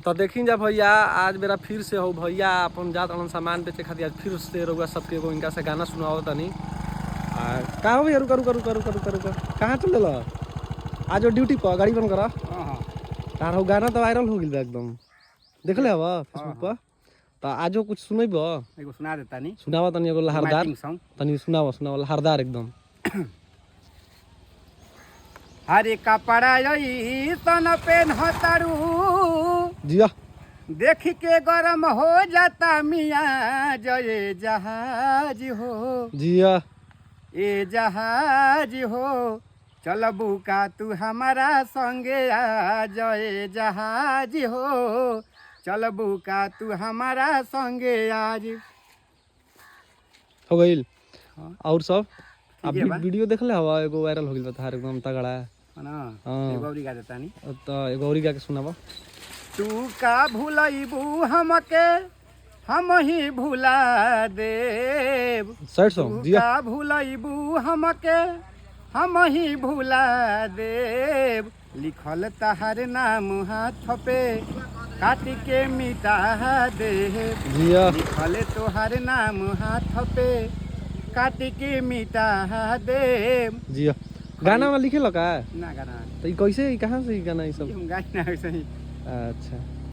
तो देखी जा भैया आज मेरा फिर से हो भैया अपन जात अन सामान बेचे खातिर आज फिर से रहुआ सबके एगो इनका से गाना सुनाओ तनी। कहाँ हो भैया रुका रुका रुका रुका रुका रुका कहाँ चल दिल आज ड्यूटी पर गाड़ी बंद करा। तार हो गाना तो वायरल हो गई एकदम देख ले हवा फेसबुक पर। तो आजो कुछ सुनब एगो सुना देता नी सुनावा तनी एगो लहरदार तनी सुनावा सुनावा लहरदार एकदम। हरे कपड़ा सन पेन हतारू जिया देख के गरम हो जाता मियाँ जय जहाज हो जिया ए जहाज हो चलबू का तू हमारा संगे आ जय जहाज हो चलबू का तू हमारा संगे आज हो गईल। हाँ। और सब अब ठीक है बा। वीडियो देख ले हवा एगो वायरल हो गईल बता एकदम तगड़ा है ना हाँ। एगो औरी गा देता नी तो एगो औरी गा के सुनावा। तू का भूलैबू हमके हम ही भुला देब सैड तू सॉन्ग जिया का भूलैबू हमके हम ही भुला देब लिखल तहर नाम हाथ पे काट के मिटा देब जिया लिखल तोहर नाम हाथ पे काट के मिटा देब जिया गाना में लिखे लो का ना गाना तो ई कैसे ई कहाँ से ई गाना ई सब हम गाना ऐसे ही अच्छा